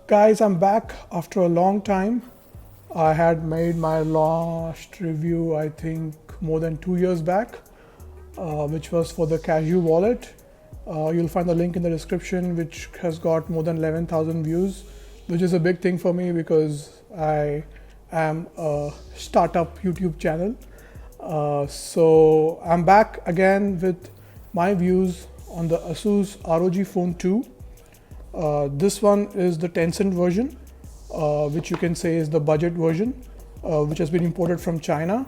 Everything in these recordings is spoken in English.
Guys, I'm back after a long time. I had made my last review, I think, more than 2 years back, which was for the Casio wallet. You'll find the link in the description, which has got more than 11,000 views, which is a big thing for me because I am a startup YouTube channel. So I'm back again with my views on the ASUS ROG Phone 2. This one is the Tencent version, which you can say is the budget version, which has been imported from China.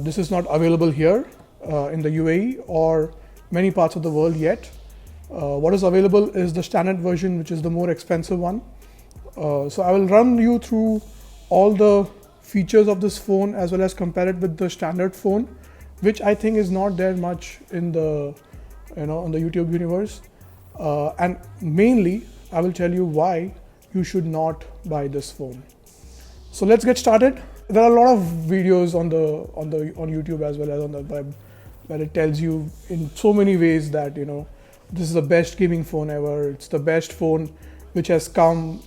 This is not available here in the UAE or many parts of the world yet. What is available is the standard version, which is the more expensive one. So I will run you through all the features of this phone as well as compare it with the standard phone, which I think is not there much in the on the YouTube universe. And mainly, I will tell you why you should not buy this phone. So let's get started. There are a lot of videos on YouTube as well as on the web where it tells you in so many ways that this is the best gaming phone ever. It's the best phone which has come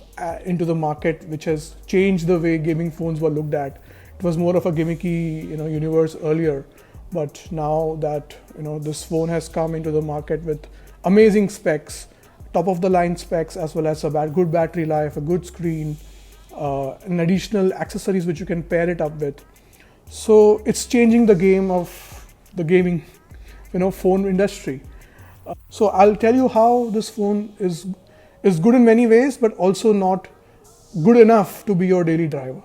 into the market, which has changed the way gaming phones were looked at. It was more of a gimmicky universe earlier, but now that this phone has come into the market with amazing specs, top of the line specs, as well as a good battery life, a good screen, and additional accessories which you can pair it up with. So it's changing the game of the gaming phone industry. So I'll tell you how this phone is good in many ways, but also not good enough to be your daily driver.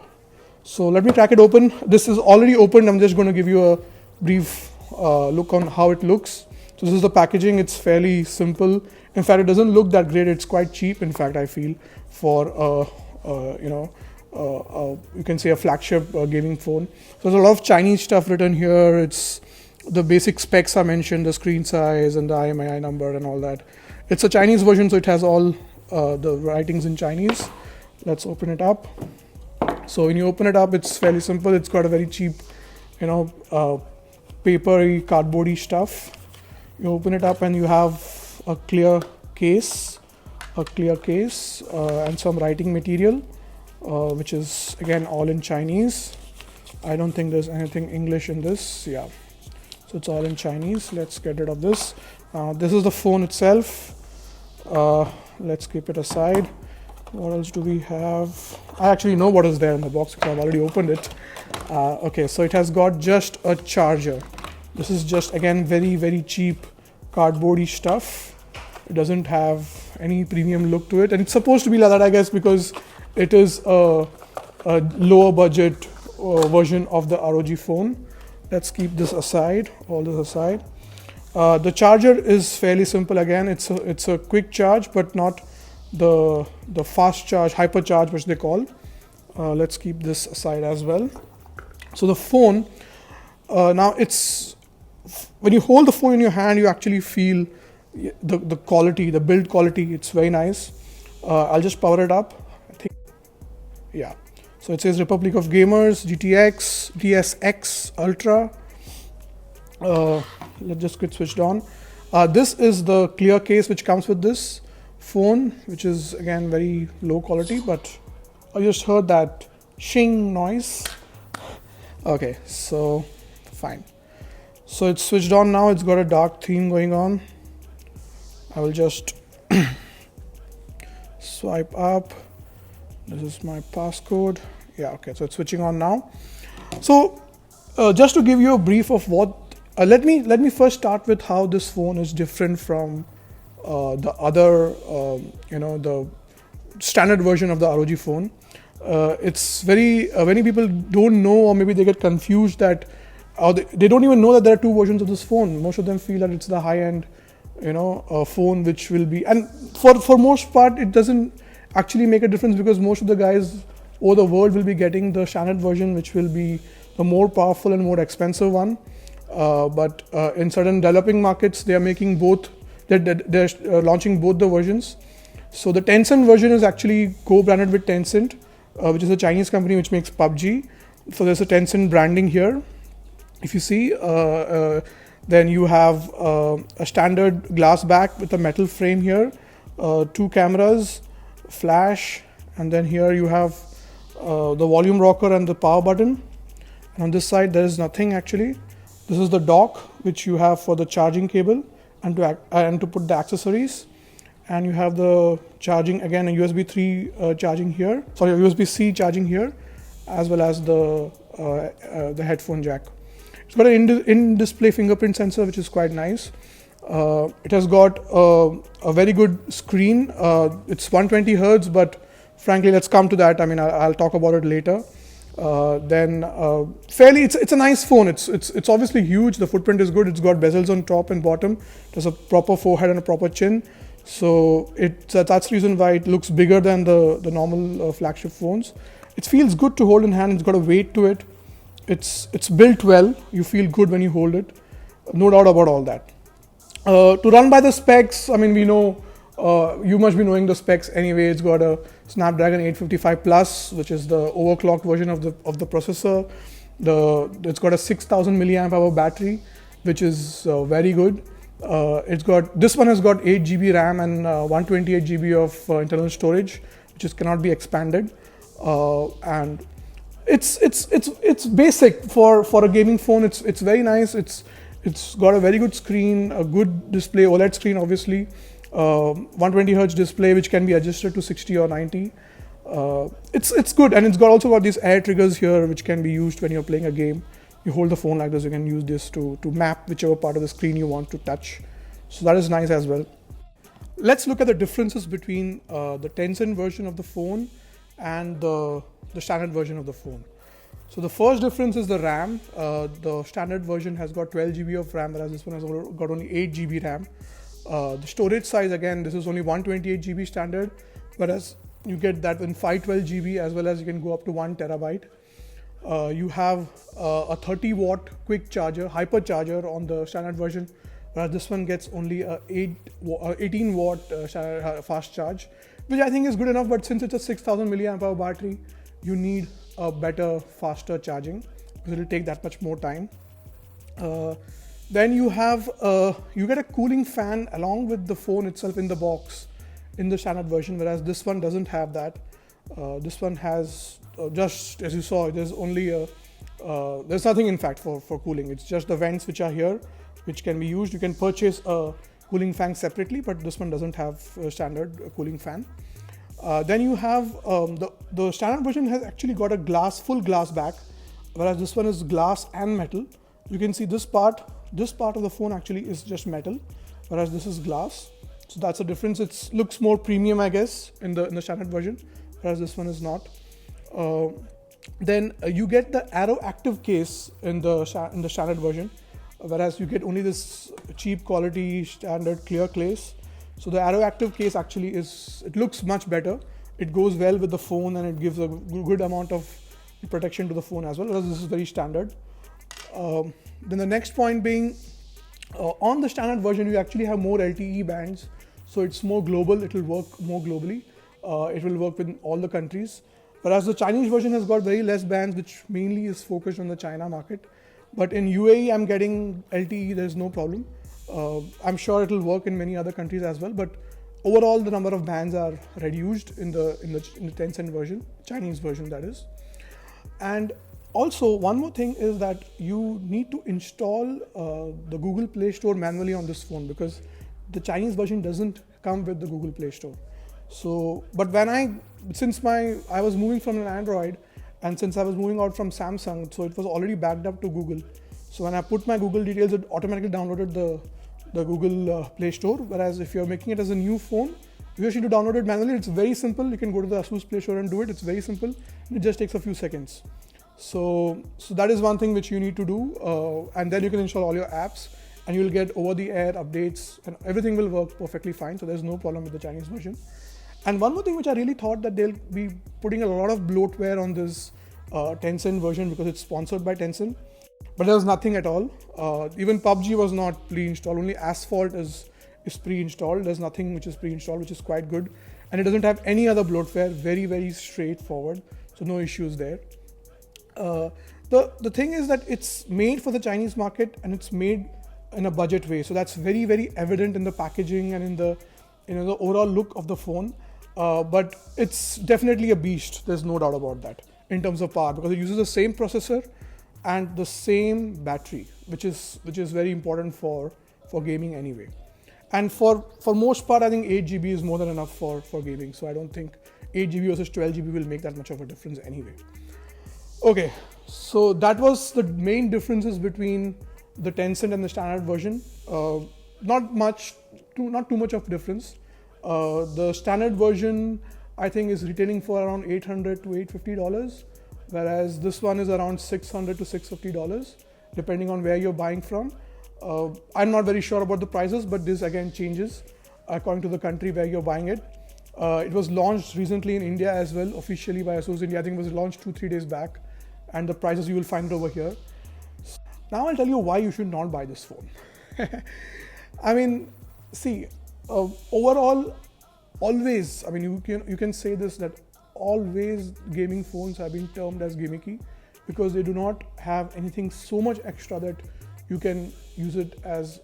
So let me crack it open. This is already opened. I'm just going to give you a brief look on how it looks. So this is the packaging. It's fairly simple. In fact, it doesn't look that great. It's quite cheap. In fact, I feel for you can say a flagship gaming phone. So there's a lot of Chinese stuff written here. It's the basic specs are mentioned, the screen size and the IMEI number and all that. It's a Chinese version, so it has all the writings in Chinese. Let's open it up. So when you open it up, it's fairly simple. It's got a very cheap, papery, cardboardy stuff. You open it up and you have a clear case, and some writing material, which is again all in Chinese. I don't think there's anything English in this. Yeah, so it's all in Chinese. Let's get rid of this. This is the phone itself. Let's keep it aside. What else do we have? I actually know what is there in the box because I've already opened it. Okay, so it has got just a charger. This is just again very, very cheap cardboardy stuff. It doesn't have any premium look to it, and it's supposed to be like that, I guess, because it is a lower budget version of the ROG phone. Let's keep this aside, all this aside. The charger is fairly simple. Again, it's a quick charge, but not the fast charge, hyper charge, which they call. Let's keep this aside as well. So the phone, now it's when you hold the phone in your hand, you actually feel the quality, the build quality. It's very nice. I'll just power it up. I think, yeah. So it says Republic of Gamers, GTX, DSX Ultra. Let's just get switched on. This is the clear case which comes with this phone, which is again very low quality, but I just heard that shing noise. Okay, so fine. So it's switched on now. It's got a dark theme going on. I will just swipe up. This is my passcode. Yeah, okay, so it's switching on now. So just to give you a brief of what, let me first start with how this phone is different from the other, the standard version of the ROG phone. It's very, many people don't know, or maybe they get confused that, they don't even know that there are two versions of this phone. Most of them feel that it's the high-end, phone which will be, and for most part, it doesn't actually make a difference because most of the guys over the world will be getting the standard version, which will be the more powerful and more expensive one. But in certain developing markets, they are making both. They're launching both the versions. So the Tencent version is actually co-branded with Tencent, which is a Chinese company which makes PUBG. So there's a Tencent branding here. If you see, Then you have a standard glass back with a metal frame here, 2 cameras, flash, and then here you have the volume rocker and the power button. And on this side there is nothing actually. This is the dock which you have for the charging cable and to put the accessories. And you have the charging, again a USB 3 charging here, sorry, USB-C charging here, as well as the headphone jack. It's got an in-display fingerprint sensor, which is quite nice. It has got a very good screen. It's 120 Hertz, but frankly, let's come to that. I mean, I'll talk about it later. It's a nice phone. It's obviously huge. The footprint is good. It's got bezels on top and bottom. It has a proper forehead and a proper chin. So that's the reason why it looks bigger than the normal flagship phones. It feels good to hold in hand. It's got a weight to it. It's built well. You feel good when you hold it. No doubt about all that. To run by the specs, I mean, we know, you must be knowing the specs anyway. It's got a Snapdragon 855 Plus, which is the overclocked version of the processor. It's got a 6,000 milliamp hour battery, which is very good. This one has got 8 GB RAM and 128 GB of internal storage, which cannot be expanded. And it's basic for a gaming phone. It's very nice. It's got a very good screen, a good display, OLED screen, obviously. 120 Hertz display, which can be adjusted to 60 or 90. It's good, and it's also got these air triggers here, which can be used when you're playing a game. You hold the phone like this, you can use this to map whichever part of the screen you want to touch. So that is nice as well. Let's look at the differences between the Tencent version of the phone and the standard version of the phone. So the first difference is the RAM. The standard version has got 12 GB of RAM, whereas this one has got only 8 GB RAM. The storage size, again, this is only 128 GB standard, whereas you get that in 512 GB, as well as you can go up to 1 terabyte. You have a 30 watt quick charger, hypercharger on the standard version, whereas this one gets only a 18 watt fast charge, which I think is good enough. But since it's a 6,000 milliamp hour battery, you need a better, faster charging, because it will take that much more time. Then you get a cooling fan along with the phone itself in the box in the standard version, whereas this one doesn't have that. This one has just, as you saw, there's nothing in fact for cooling. It's just the vents which are here, which can be used. You can purchase a cooling fan separately, but this one doesn't have a standard cooling fan. Then you have the standard version has actually got a full glass back, whereas this one is glass and metal. You can see this part of the phone actually is just metal, whereas this is glass. So that's a difference. It looks more premium, I guess, in the standard version, whereas this one is not. Then you get the Aero active case in the standard version, whereas you get only this cheap quality standard clear case. So the Aero active case actually it looks much better. It goes well with the phone, and it gives a good amount of protection to the phone as well, whereas this is very standard. Then the next point being, on the standard version, you actually have more LTE bands. So it's more global, it will work more globally. It will work with all the countries. Whereas the Chinese version has got very less bands, which mainly is focused on the China market. But in UAE, I'm getting LTE, there's no problem. I'm sure it will work in many other countries as well. But overall, the number of bands are reduced in the Tencent version, Chinese version that is. And also, one more thing is that you need to install the Google Playstore manually on this phone, because the Chinese version doesn't come with the Google Playstore. So, but since I was moving from an Android, and since I was moving out from Samsung, so it was already backed up to Google. So when I put my Google details, it automatically downloaded the Google Play Store. Whereas if you're making it as a new phone, you just need to download it manually. It's very simple. You can go to the ASUS Play Store and do it. It's very simple. It just takes a few seconds. So that is one thing which you need to do, and then you can install all your apps, and you'll get over-the-air updates, and everything will work perfectly fine. So there's no problem with the Chinese version. And one more thing which I really thought that they'll be putting a lot of bloatware on this Tencent version, because it's sponsored by Tencent, but there was nothing at all. Even PUBG was not pre-installed. Only Asphalt is pre-installed. There's nothing which is pre-installed, which is quite good, and it doesn't have any other bloatware. Very, very straightforward. So no issues there. The thing is that it's made for the Chinese market, and it's made in a budget way. So that's very, very evident in the packaging and in the the overall look of the phone. But it's definitely a beast. There's no doubt about that in terms of power, because it uses the same processor and the same battery, which is very important for gaming anyway. And for most part, I think 8 GB is more than enough for gaming. So I don't think 8 GB versus 12 GB will make that much of a difference anyway. Okay, so that was the main differences between the Tencent and the standard version. Not too much of difference. The standard version, I think, is retailing for around $800 to $850, whereas this one is around $600 to $650, depending on where you're buying from. I'm not very sure about the prices, but this again changes according to the country where you're buying it. It was launched recently in India as well, officially by ASUS India. I think it was launched 2-3 days back, and the prices you will find it over here. Now I'll tell you why you should not buy this phone. I mean, see, overall, always, I mean, you can say this, that always gaming phones have been termed as gimmicky, because they do not have anything so much extra that you can use it as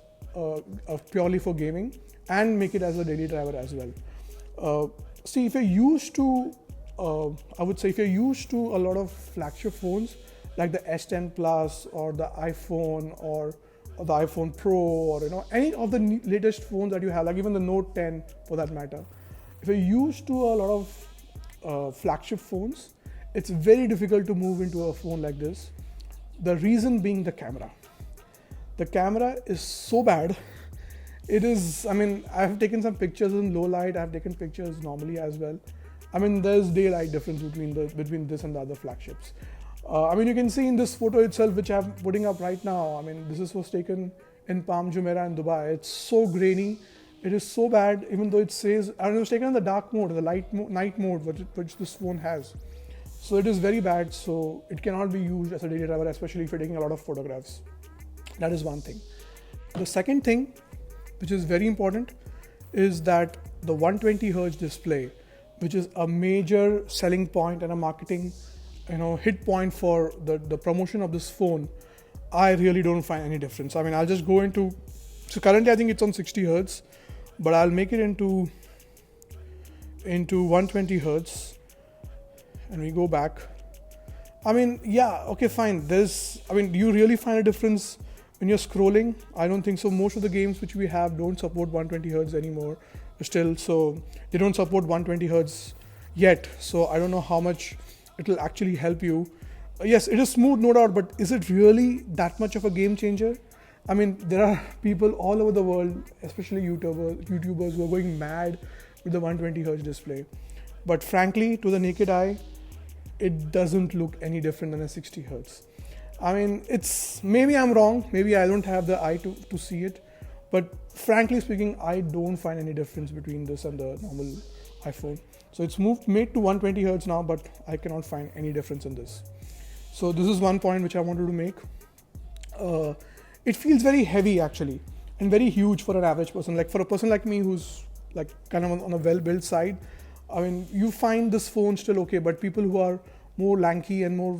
purely for gaming and make it as a daily driver as well. See, if you're used to, I would say, if you're used to a lot of flagship phones like the S10 Plus or the iPhone or the iPhone Pro, or any of the latest phones that you have, like even the Note 10 for that matter, if you're used to a lot of flagship phones, it's very difficult to move into a phone like this. The reason being the camera. The camera is so bad. It is, I mean, I've taken some pictures in low light, I've taken pictures normally as well. I mean, there's daylight difference between this and the other flagships. I mean, you can see in this photo itself, which I'm putting up right now, I mean, this was taken in Palm Jumeirah in Dubai. It's so grainy. It is so bad, even though it says, and it was taken in the dark mode, the night mode, which this phone has. So it is very bad, so it cannot be used as a daily driver, especially if you're taking a lot of photographs. That is one thing. The second thing, which is very important, is that the 120 Hz display, which is a major selling point and a marketing hit point for the promotion of this phone, I really don't find any difference. I mean, I'll just go into, so currently I think it's on 60 Hz, but I'll make it into 120 Hz, and we go back. I mean, yeah, okay, fine. Do you really find a difference when you're scrolling? I don't think so. Most of the games which we have don't support 120 Hz anymore still, so they don't support 120 Hz yet, so I don't know how much it will actually help you. Yes, it is smooth, no doubt, but is it really that much of a game changer? I mean, there are people all over the world, especially YouTubers who are going mad with the 120 Hz display. But frankly, to the naked eye, it doesn't look any different than a 60 Hz. I mean, maybe I'm wrong, maybe I don't have the eye to see it, but frankly speaking, I don't find any difference between this and the normal iPhone. So it's made to 120 Hz now, but I cannot find any difference in this. So this is one point which I wanted to make. It feels very heavy actually, and very huge for an average person. Like for a person like me who's like kind of on a well-built side, I mean, you find this phone still okay, but people who are more lanky and more,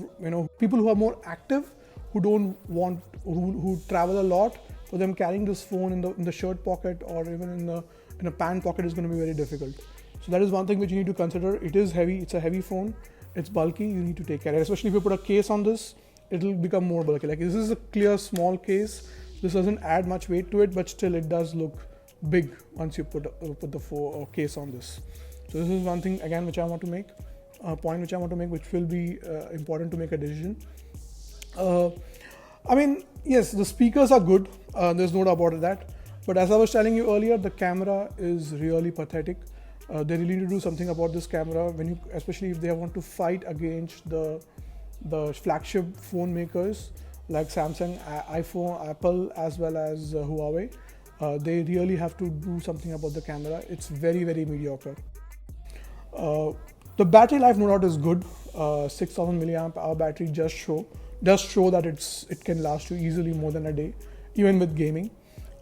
people who are more active, who travel a lot, for them carrying this phone in the shirt pocket or even in a pant pocket is going to be very difficult. So that is one thing which you need to consider. It is heavy, it's a heavy phone, it's bulky, you need to take care of it. Especially if you put a case on this, it'll become more bulky. Like this is a clear small case, this doesn't add much weight to it, but still it does look big once you put the case on this. So this is one thing again which I want to make, a point which I want to make, which will be important to make a decision. I mean, yes, the speakers are good, there's no doubt about that, but as I was telling you earlier, the camera is really pathetic. They really need to do something about this camera, especially if they want to fight against the flagship phone makers like Samsung, iPhone, Apple, as well as Huawei. They really have to do something about the camera. It's very, very mediocre. The battery life, no doubt, is good. 6,000 milliamp hour battery does show that it can last you easily more than a day, even with gaming.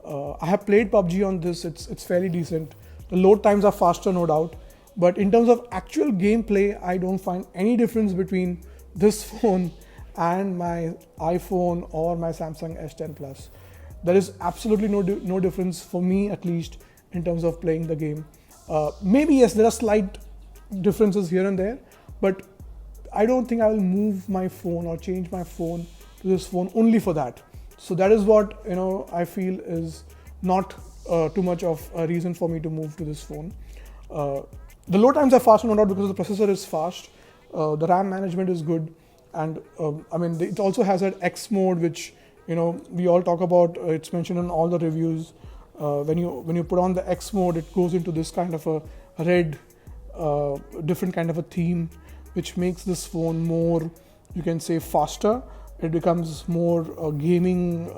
I have played PUBG on this. It's fairly decent. The load times are faster, no doubt, but in terms of actual gameplay, I don't find any difference between this phone and my iPhone or my Samsung S10 Plus. there is absolutely no difference for me, at least, in terms of playing the game. Maybe yes, there are slight differences here and there, but I don't think I will move my phone or change my phone to this phone only for that. So that is what I feel is not too much of a reason for me to move to this phone. The load times are fast, no doubt, because the processor is fast. The RAM management is good, and I mean, it also has an X mode, which we all talk about. It's mentioned in all the reviews. When you put on the X mode, it goes into this kind of a red, different kind of a theme, which makes this phone more, you can say, faster. It becomes more gaming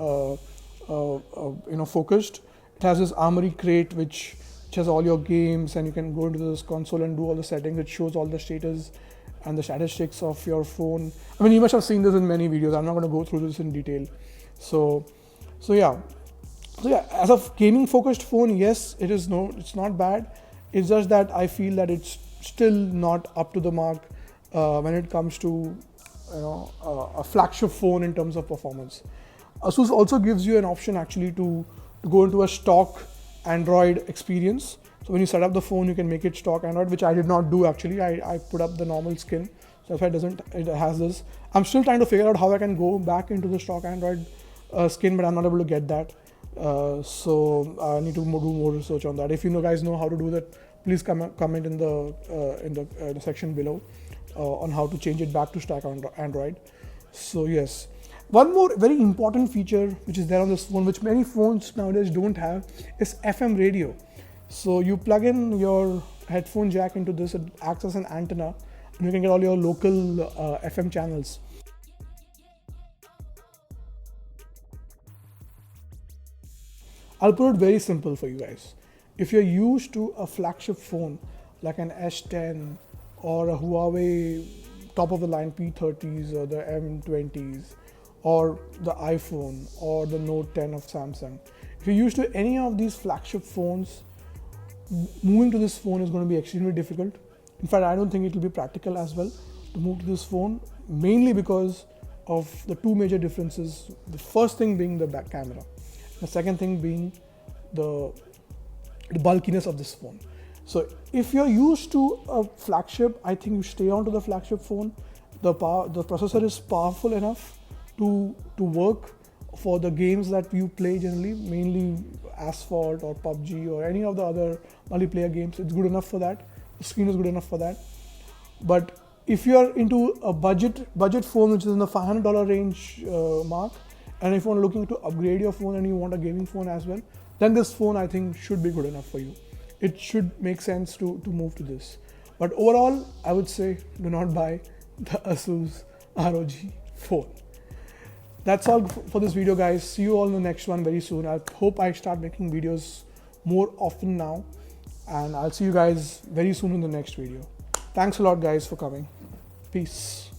focused. It has this Armory crate which has all your games, and you can go into this console and do all the settings. It shows all the status and the statistics of your phone. I mean, you must have seen this in many videos. I'm not going to go through this in detail. So yeah, as a gaming focused phone, yes, it's not bad. It's just that I feel that it's still not up to the mark when it comes to a flagship phone in terms of performance. ASUS also gives you an option actually to go into a stock Android experience. So when you set up the phone, you can make it stock Android, which I did not do actually. I put up the normal skin, so if it has this. I'm still trying to figure out how I can go back into the stock Android skin, but I'm not able to get that. So I need to do more research on that. If you guys know how to do that, please comment in the section below on how to change it back to stock Android. So yes. One more very important feature which is there on this phone, which many phones nowadays don't have, is FM radio. So you plug in your headphone jack into this, it acts as an antenna, and you can get all your local FM channels. I'll put it very simple for you guys. If you're used to a flagship phone like an S10 or a Huawei top of the line P30s or the M20s, or the iPhone or the Note 10 of Samsung, if you're used to any of these flagship phones, moving to this phone is going to be extremely difficult. In fact, I don't think it will be practical as well to move to this phone, mainly because of the two major differences. The first thing being the back camera, the second thing being the bulkiness of this phone. So if you're used to a flagship, I think you stay on to the flagship phone. The processor is powerful enough to work for the games that you play generally, mainly Asphalt or PUBG or any of the other multiplayer games. It's good enough for that. The screen is good enough for that. But if you're into a budget phone, which is in the $500 range mark, and if you're looking to upgrade your phone and you want a gaming phone as well, then this phone I think should be good enough for you. It should make sense to move to this. But overall, I would say do not buy the ASUS ROG phone. That's all for this video, guys. See you all in the next one very soon. I hope I start making videos more often now, and I'll see you guys very soon in the next video. Thanks a lot, guys, for coming. Peace.